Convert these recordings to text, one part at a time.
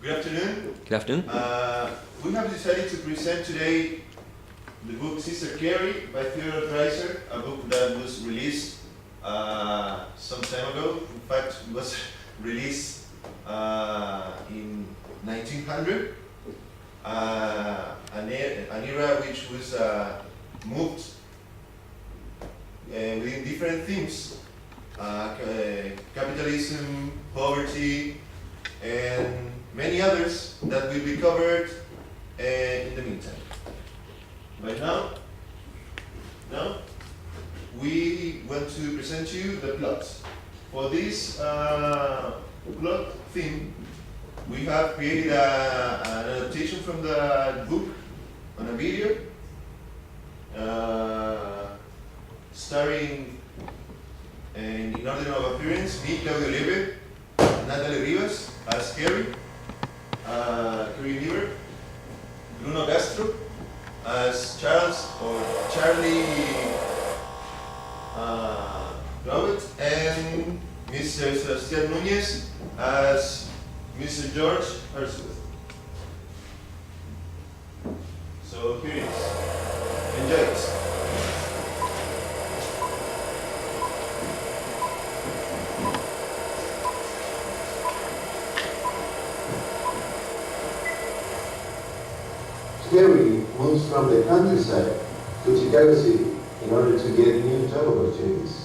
Good afternoon. Good afternoon. We have decided to present today the book Sister Carrie by Theodore Dreiser, a book that was released some time ago. In fact, it was released in 1900, an era which was moved within different themes, capitalism, poverty, and many others that will be covered in the meantime. Right now, we want to present you the plot. For this plot theme, we have created an adaptation from the book on a video, starring, in order of appearance, me, Claudio Leve, Natalie Rivas as Carrie, Carrie Niebuhr, Bruno Castro as Charles or Charlie Robert, and Mr. Sebastián Núñez as Mr. George Hersworth. So here it is. Enjoy it. Carrie moves from the countryside to Chicago City in order to get new job opportunities.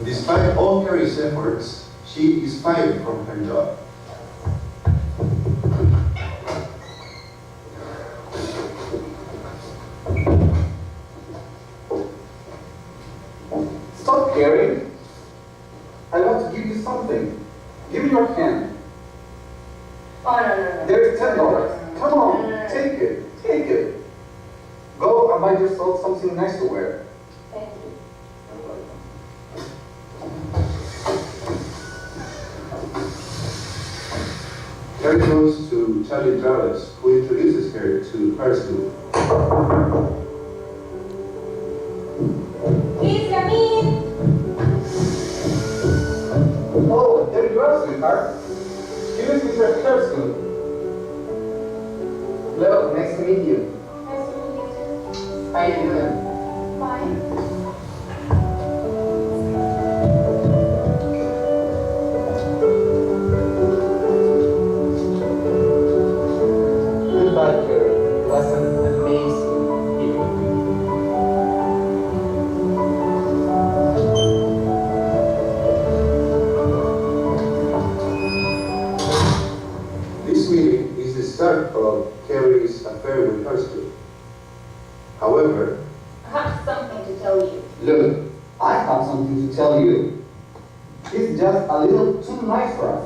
Despite all Carrie's efforts, she is fired from her job. Stop, Carrie. I want to give you something. Give me your hand. Oh, no. There's $10. Come on, take it. Take it. Go and buy yourself something nice to wear. Thank you. Carrie goes to Charlie Jarvis, who introduces her to her school. Please come in. Oh, there you are, sweetheart. Excuse me, Mr. Herston. Hello, nice to meet you. Nice to meet you too. How you doing? Fine. Goodbye, Carrie. It was an amazing evening. This meeting is the start of Carrie's affair with her school. However, I have something to tell you. Look, I have something to tell you. He's just a little too nice for us.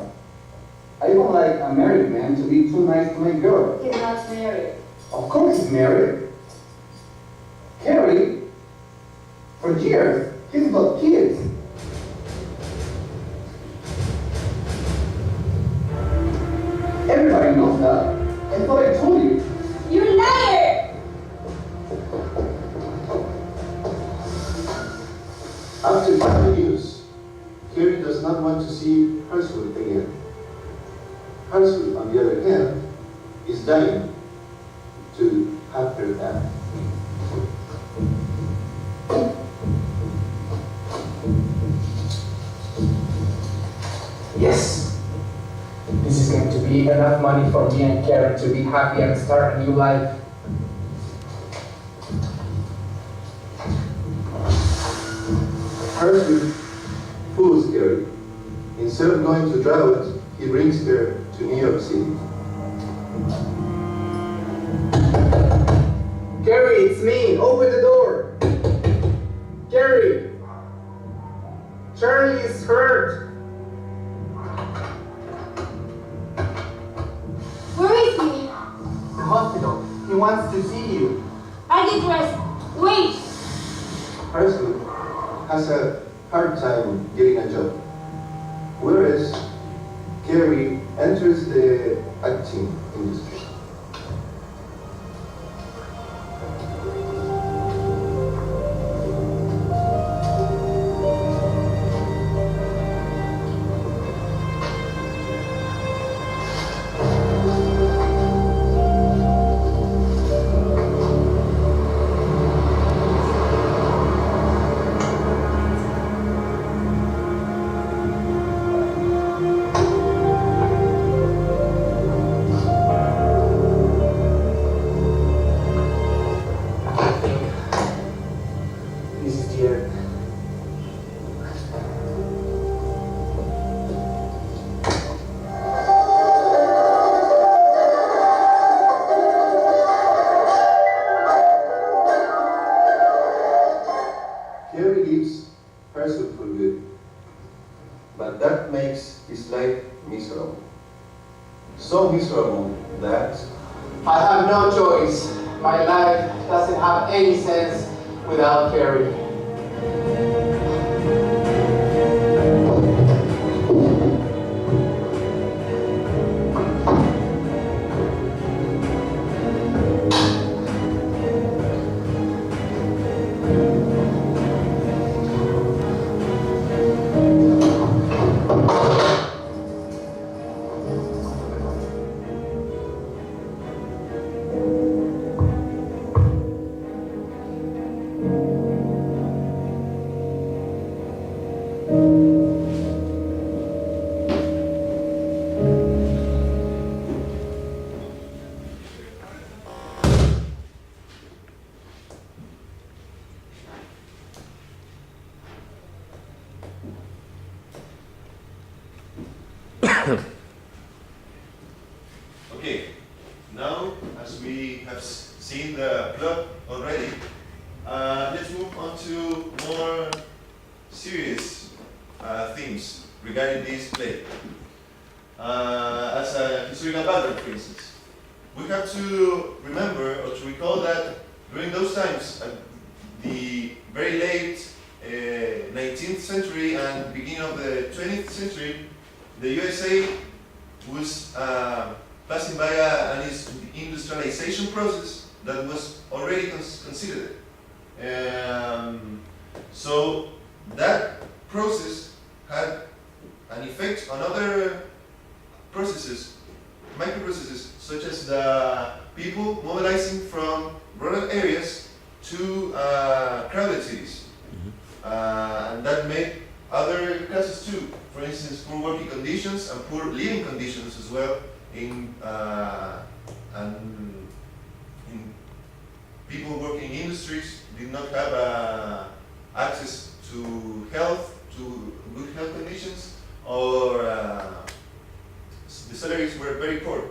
I don't like a married man to be too nice to my girl. He's not married. Of course he's married. Carrie, for years, he's got kids. Everybody knows that. I thought I told you. You liar! after 5 years, Carrie does not want to see Hersworth again. Hersworth, on the other hand, is dying. to have her back. Yes. This is going to be enough money for me and Karen to be happy and start a new life. Hershey fools Carrie. Instead of going to Drought, he brings her to New York City. Gary, it's me. Open the door. Gary. Charlie is hurt. Where is he? The hospital. He wants to see you. I get dressed. Wait! Hershey has a hard time getting a job, whereas Carrie enters the acting industry. This is the end. Carrie leaves Hershey for good, but that makes his life miserable. So miserable that I have no choice. My life doesn't have any sense without Carrie. Okay, now as we have seen the plot already, let's move on to more serious themes regarding this play. As a historical background, for instance, we have to remember or to recall that during those times, at the very late 19th century and beginning of the 20th century, the USA was passing by an industrialization process that was already considered. So that process had an effect on other processes, microprocesses, such as the people mobilizing from rural areas to crowded cities. And that made other classes too. For instance, poor working conditions and poor living conditions as well in people working in industries did not have access to health, to good health conditions, or the salaries were very poor.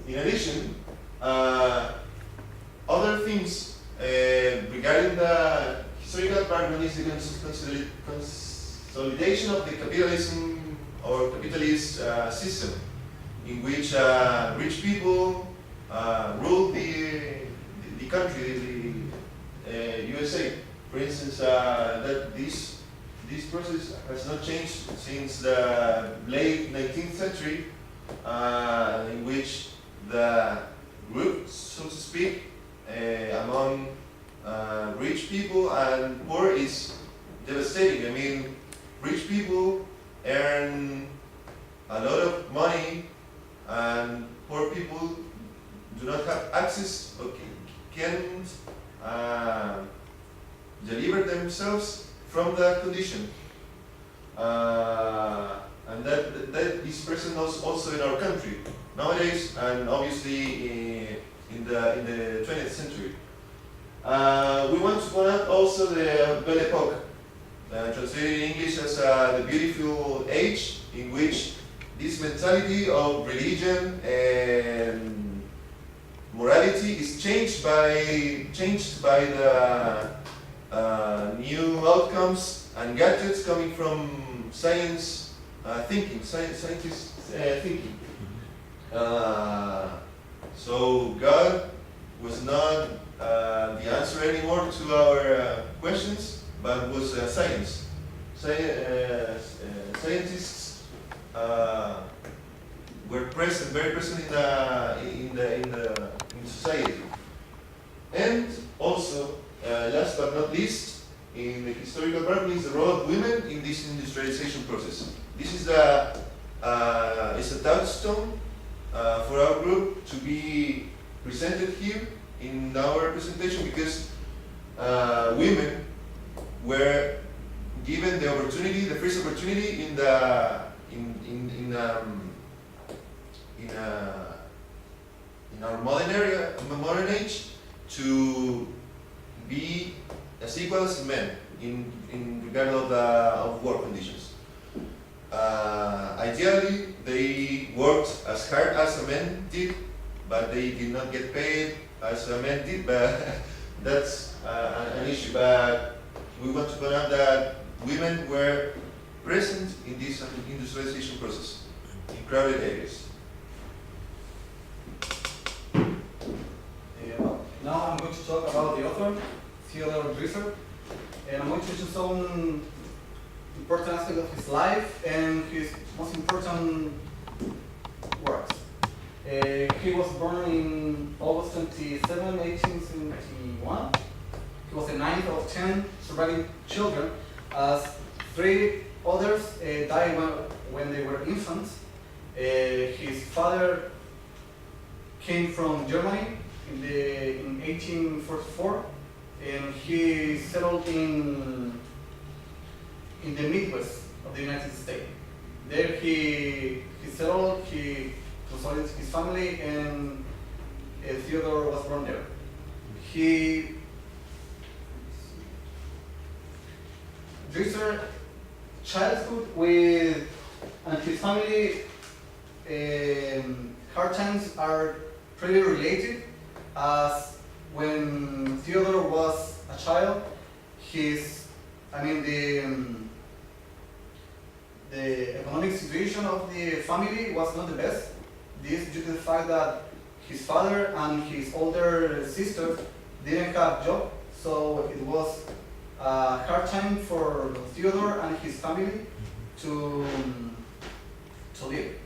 In addition, other things regarding the historical background is the consolidation of the capitalism or capitalist system, in which rich people ruled the country, the USA. For instance, that this process has not changed since the late 19th century, in which the group, so to speak, among rich people and poor is devastating. I mean, rich people earn a lot of money and and poor people do not have access or can't deliver themselves from that condition. And that is present also in our country nowadays, and obviously in the 20th century. We want to point out also the Belle Époque, translated in English as the beautiful age, in which this mentality of religion and morality is changed by the new outcomes and gadgets coming from science thinking, scientists thinking. So God was not the answer anymore to our questions, but was science. Scientists were present, very present in society. And also, last but not least, in the historical part is the role of women in this industrialization process. This is a touchstone for our group to be presented here in our presentation, because women were given the opportunity, the first opportunity in our modern age, to be as equal as men in regard of work conditions. Ideally, they worked as hard as a man did, but they did not get paid as a man did. But that's an issue. But we want to point out that women were present in this industrialization process in crowded areas. Now I'm going to talk about the author, Theodore Dreiser, and I'm going to mention some important aspects of his life and his most important works. He was born in August 27, 1871. He was the ninth of 10 surviving children, as 3 others died when they were infants. His father came from Germany in 1844, and he settled in the Midwest of the United States. There he settled, he consolidated his family, and Theodore was born there. Dreiser's childhood and his family hard times are pretty related, as when Theodore was a child, the economic situation of the family was not the best. This due to the fact that his father and his older sister didn't have job, so it was a hard time for Theodore and his family to live.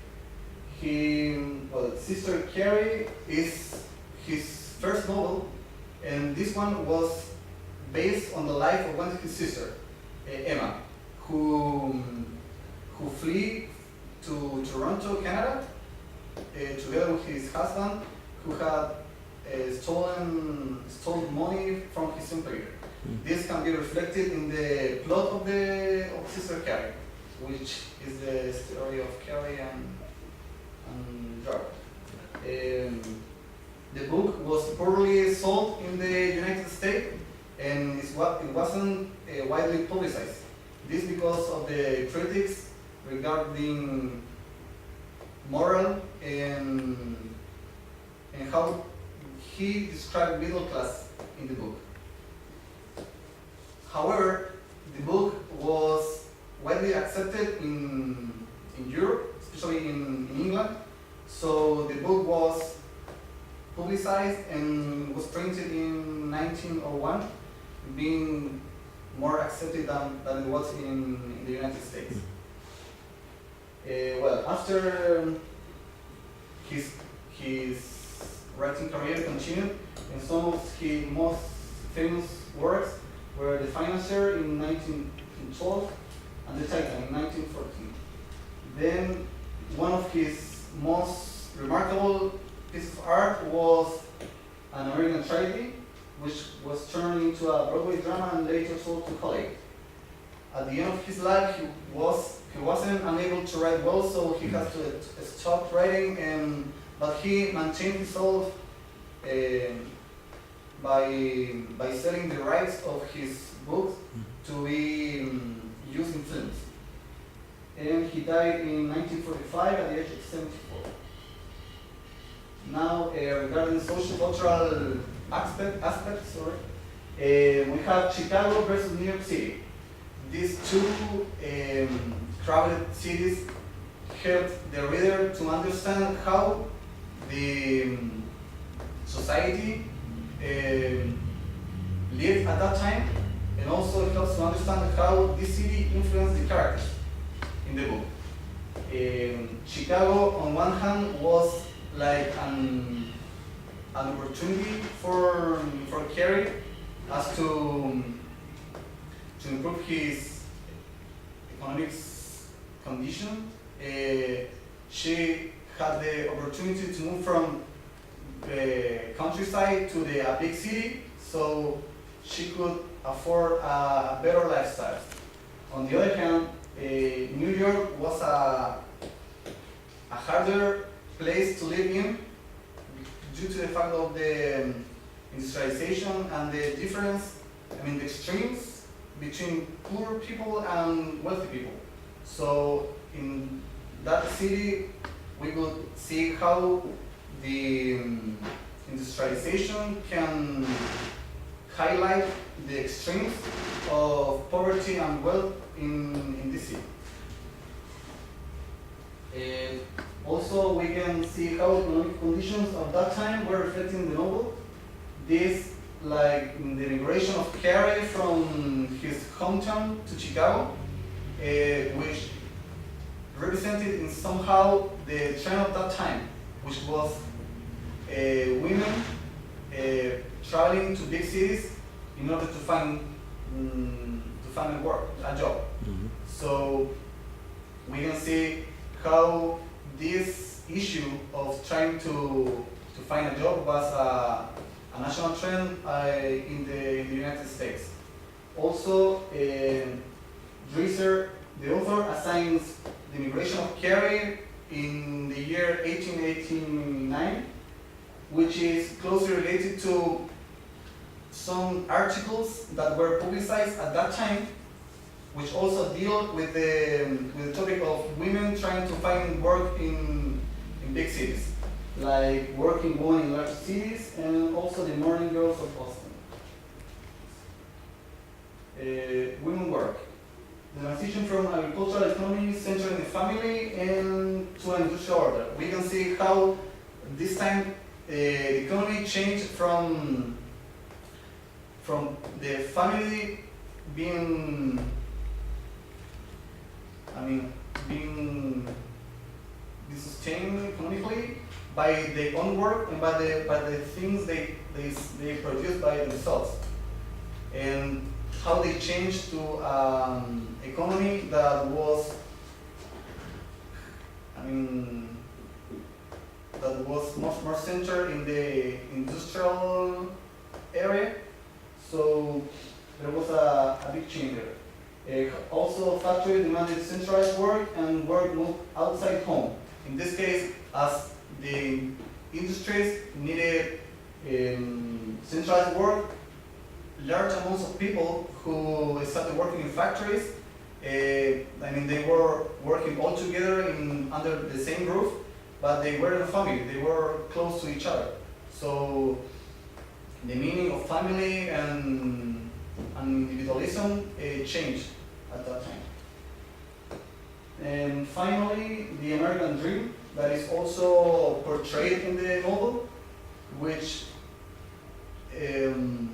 Sister Carrie is his first novel, and this one was based on the life of one of his sisters, Emma, who flee to Toronto, Canada, together with his husband, who had stolen money from his employer. This can be reflected in the plot of Sister Carrie, which is the story of Carrie and George. The book was poorly sold in the United States, and it wasn't widely publicized. This because of the critics regarding moral and how he described middle class in the book. However, the book was widely accepted in Europe, especially in England. So the book was publicized and was printed in 1901, being more accepted than it was in the United States. After his writing career continued, and some of his most famous works were The Financier in 1912 and The Titan in 1914. Then one of his most remarkable piece of art was an American tragedy, which was turned into a Broadway drama and later sold to Hollywood. At the end of his life, he wasn't unable to write well, so he had to stop writing, but he maintained himself by selling the rights of his books to be used in films. And he died in 1945 at the age of 74. Now, regarding social cultural aspects, we have Chicago versus New York City. These two crowded cities helped the reader to understand how the society lived at that time, and also it helps to understand how this city influenced the characters in the book. Chicago, on one hand, was like an opportunity for Carrie as to improve his economic condition. She had the opportunity to move from the countryside to the big city, so she could afford a better lifestyle. On the other hand, New York was a harder place to live in due to the fact of the industrialization and the difference, the extremes between poor people and wealthy people. So in that city, we could see how the industrialization can highlight the extremes of poverty and wealth in this city. Also, we can see how economic conditions of that time were reflected in the novel. This, like the migration of Carrie from his hometown to Chicago, which represented in somehow the trend of that time, which was women traveling to big cities in order to find a job. So we can see how this issue of trying to find a job was a national trend in the United States. Also, Dreiser, the author, assigns the migration of Carrie in the year 1889, which is closely related to some articles that were publicized at that time, which also deal with the topic of women trying to find work in big cities, like Working Women in Large Cities and also the Morning Girls of Boston. Women work. The transition from agricultural economy centered in the family and to an industrial order. We can see how this time the economy changed from the family being sustained economically by their own work and by the things they produce by themselves, and how they changed to economy that was much more centered in the industrial area. So there was a big change there. Also, factory demanded centralized work and work moved outside home. In this case, as the industries needed centralized work, large amounts of people who started working in factories, they were working all together under the same roof, but they were a family, they were close to each other. So the meaning of family and individualism changed at that time. And finally, the American dream, that is also portrayed in the novel, which in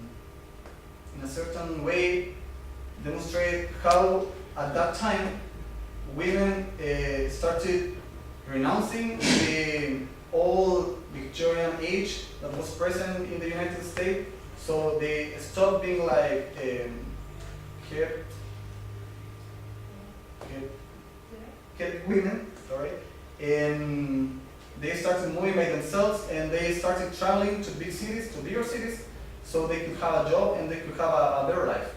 a certain way demonstrate how at that time women started renouncing the old Victorian age that was present in the United States. So they stopped being like kept women, sorry, and they started moving by themselves and they started traveling to big cities, to bigger cities, so they could have a job and they could have a better life.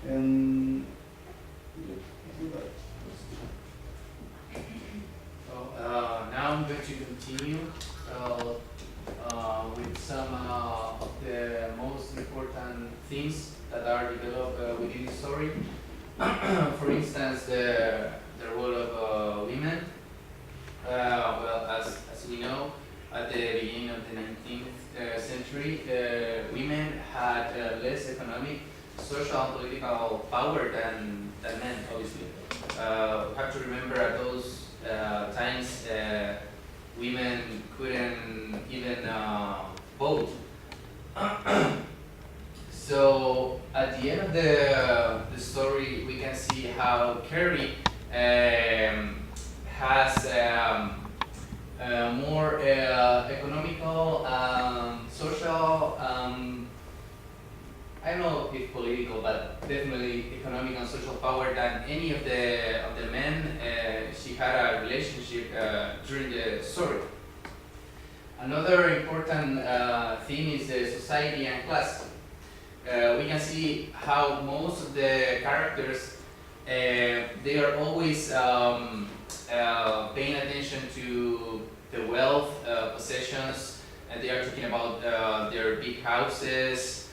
And now I'm going to continue with some of the most important themes that are developed within the story. For instance, the role of women. Well, as we know, at the beginning of the 19th century, women had less economic, social, and political power than men, obviously. We have to remember at those times, women couldn't even vote. So at the end of the story, we can see how Carrie has more economical, social, I don't know if political, but definitely economic and social power than any of the men she had a relationship during the story. Another important theme is the society and class. We can see how most of the characters they are always paying attention to the wealth, possessions, and they are talking about their big houses,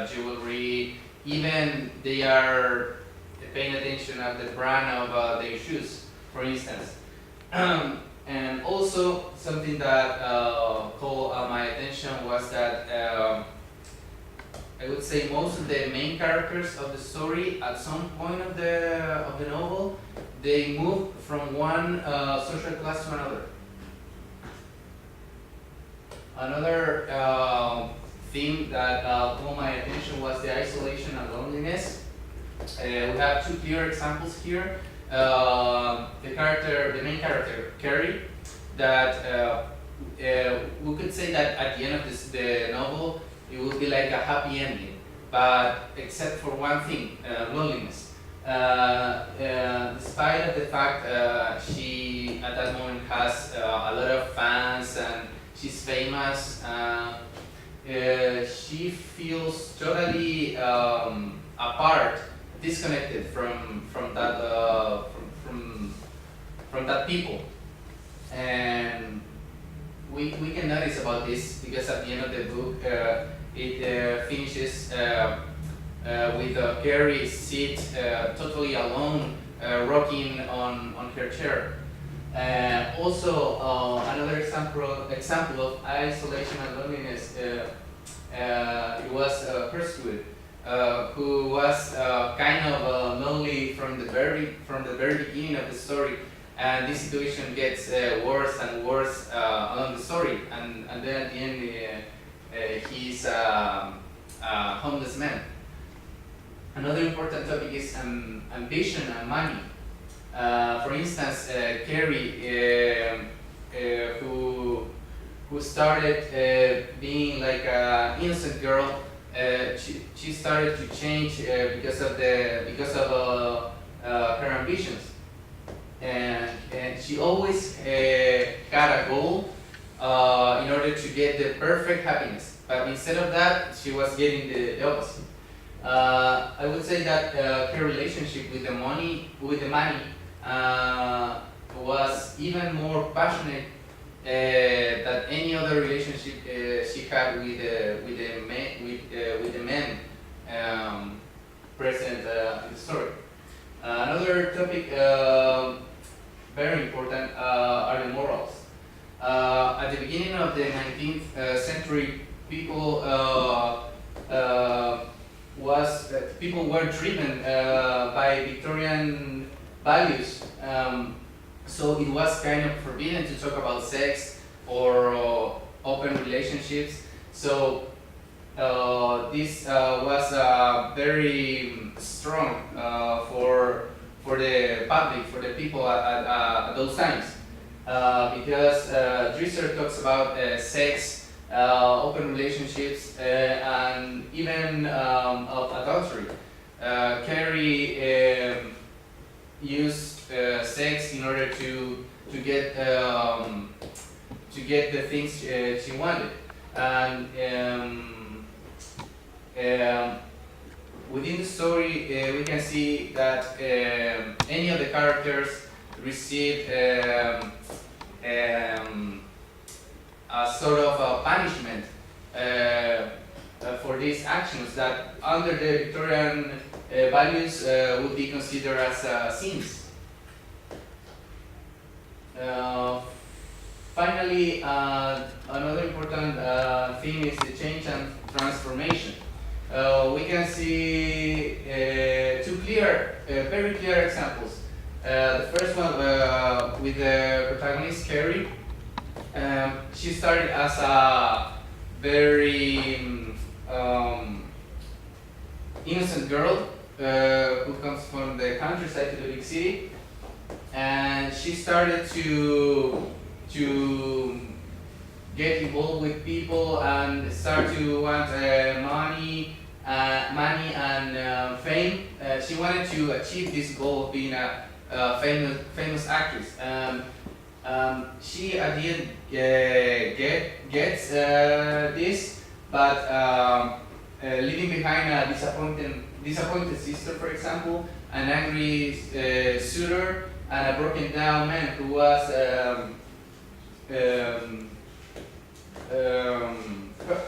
jewelry. Even they are paying attention at the brand of their shoes, for instance. And also something that caught my attention was that I would say most of the main characters of the story, at some point of the novel, they move from one social class to another. Another theme that caught my attention was the isolation and loneliness. We have two clear examples here. The main character, Carrie, that we could say that at the end of the novel, it will be like a happy ending, but except for one thing, loneliness. Despite of the fact she at that moment has a lot of fans and she's famous, she feels totally apart, disconnected from that people. And we can notice about this because at the end of the book it finishes with Carrie sit totally alone, rocking on her chair. Also, another example of isolation and loneliness. It was Persecuted, who was kind of lonely from the very beginning of the story, and this situation gets worse and worse along the story, and then at the end he's a homeless man. Another important topic is ambition and money. For instance, Carrie, who started being like an innocent girl, she started to change because of her ambitions, and she always had a goal in order to get the perfect happiness. But instead of that, she was getting the opposite. I would say that her relationship with the money was even more passionate than any other relationship she had with the men present in the story. Another topic very important are the morals. At the beginning of the 19th century, people were driven by Victorian values. So it was kind of forbidden to talk about sex or open relationships. So this was very strong for the public, for the people at those times, because Dreiser talks about sex, open relationships, and even of adultery. Carrie used sex in order to get get the things she wanted. And within the story, we can see that any of the characters receive a sort of a punishment for these actions that under the Victorian values would be considered as sins. Finally, another important theme is the change and transformation. We can see two very clear examples. The first one with the protagonist Carrie. She started as a very innocent girl who comes from the countryside to the big city, and she started to get involved with people and start to want money and fame. She wanted to achieve this goal of being a famous actress. She at the end gets this, but leaving behind a disappointed sister, for example, an angry suitor, and a broken down man who was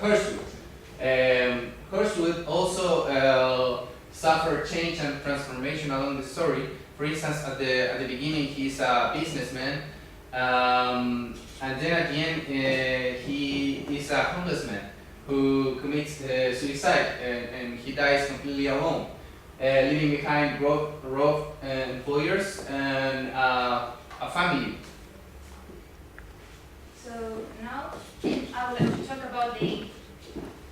Hershwood. Hershwood also suffered change and transformation along the story. For instance, at the beginning, he's a businessman, and then at the end, he is a homeless man who commits suicide, and he dies completely alone, leaving behind rough employers and a family. So now I would like to talk about the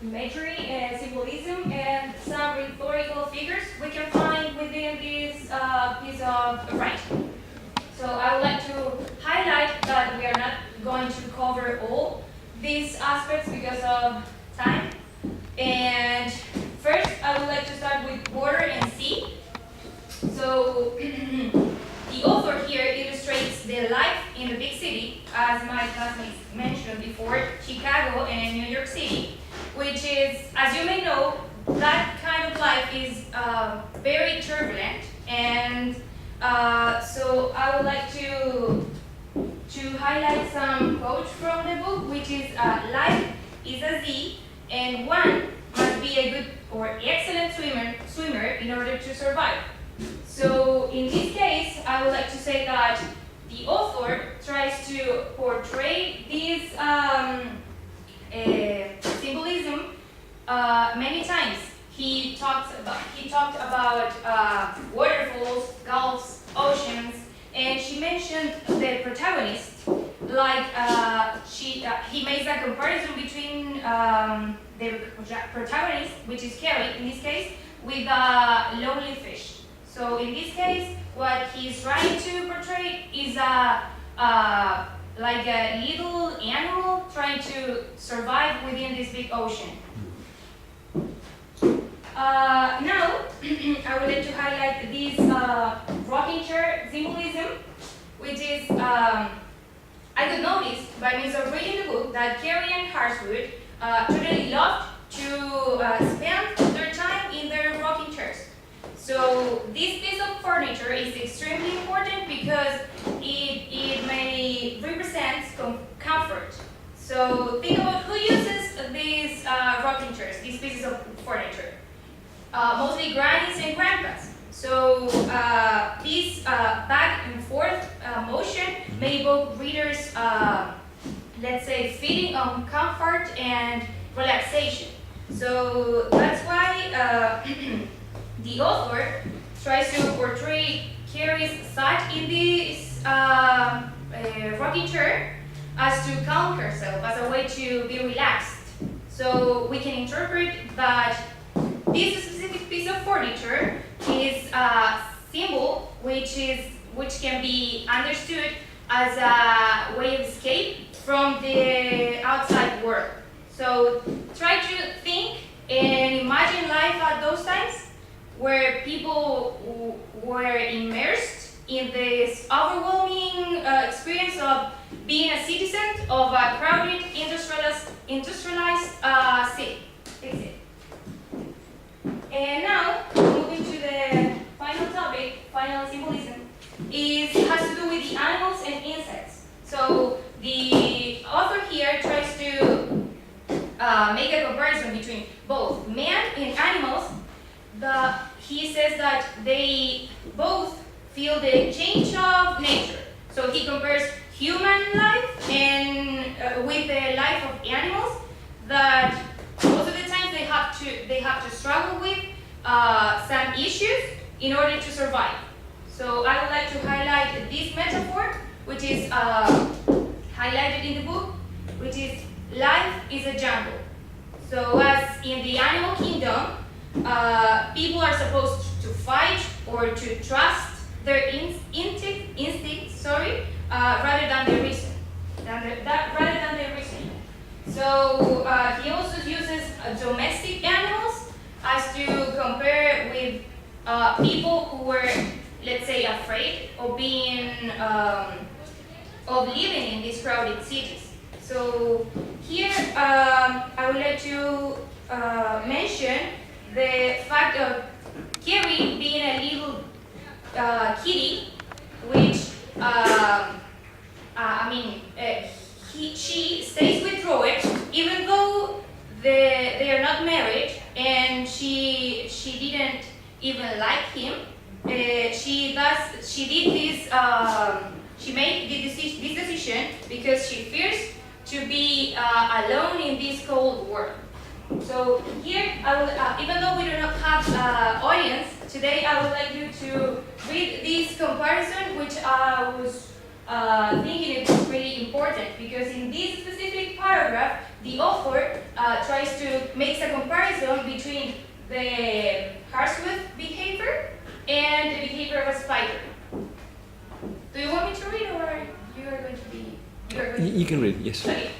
imagery and symbolism and some rhetorical figures we can find within this piece of writing. So I would like to highlight that we are not going to cover all these aspects because of time. And first, I would like to start with water and sea. So the author here illustrates the life in the big city, as my classmates mentioned before, Chicago and New York City, which is, as you may know, that kind of life is very turbulent. And so I would like to highlight some quotes from the book, which is life is a sea, and one must be a good or excellent swimmer in order to survive. So in this case, I would like to say that the author tries to portray this symbolism many times. He talked about waterfalls, gulfs, oceans, and she mentioned the protagonist. Like he makes a comparison between the protagonist, which is Carrie in this case, with a lonely fish. So in this case, what he's trying to portray is like a little animal trying to survive within this big ocean. Now, I would like to highlight this rocking chair symbolism, which is, I could notice by means of reading the book that Carrie and Hershwood totally loved to spend their time in their rocking chairs. So this piece of furniture is extremely important because it may represent comfort. So think about who uses these rocking chairs, these pieces of furniture. Mostly grannies and grandpas. So this back and forth motion may evoke readers, let's say, feeding on comfort and relaxation. So that's why the author tries to portray Carrie's sat in this rocking chair as to calm herself, as a way to be relaxed. So we can interpret that this specific piece of furniture is a symbol which can be understood as a way of escape from the outside world. So try to think and imagine life at those times where people were immersed in this overwhelming experience of being a citizen of a crowded industrialized city. That's it. And now, moving to the final topic, final symbolism, has to do with the animals and insects. So the author here tries to make a comparison between both man and animals. He says that they both feel the change of nature. So he compares human life and with the life of animals, that most of the time they have to struggle with some issues in order to survive. So I would like to highlight this metaphor, which is highlighted in the book, which is life is a jungle. So as in the animal kingdom, people are supposed to fight or to trust their instincts, rather than their reason. Rather than their reason. So he also uses domestic animals as to compare with people who were, let's say, afraid of being of living in these crowded cities. So here I would like to mention the fact of Carrie being a little kitty, which she stays with Robert even though they are not married, and she didn't even like him. She made this decision because she fears to be alone in this cold world. So here, even though we do not have audience today, I would like you to read this comparison, which I was thinking it was really important, because in this specific paragraph, the author tries to make a comparison between the Harsworth behavior and the behavior of a spider. Do you want me to read, or you are going to be? You can read, yes. Okay.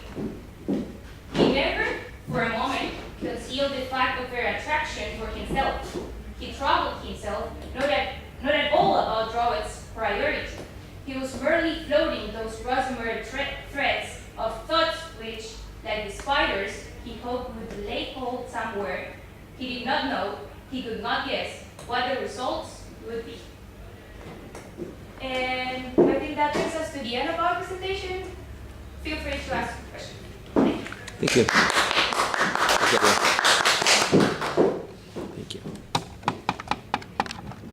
He never, for a moment, concealed the fact of her attraction for himself. He troubled himself not at all about Robert's priority. He was merely floating those gossamer threads of thoughts which, like the spiders, he hoped would lay hold somewhere. He did not know, he could not guess what the results would be. And I think that brings us to the end of our presentation. Feel free to ask questions. Thank you.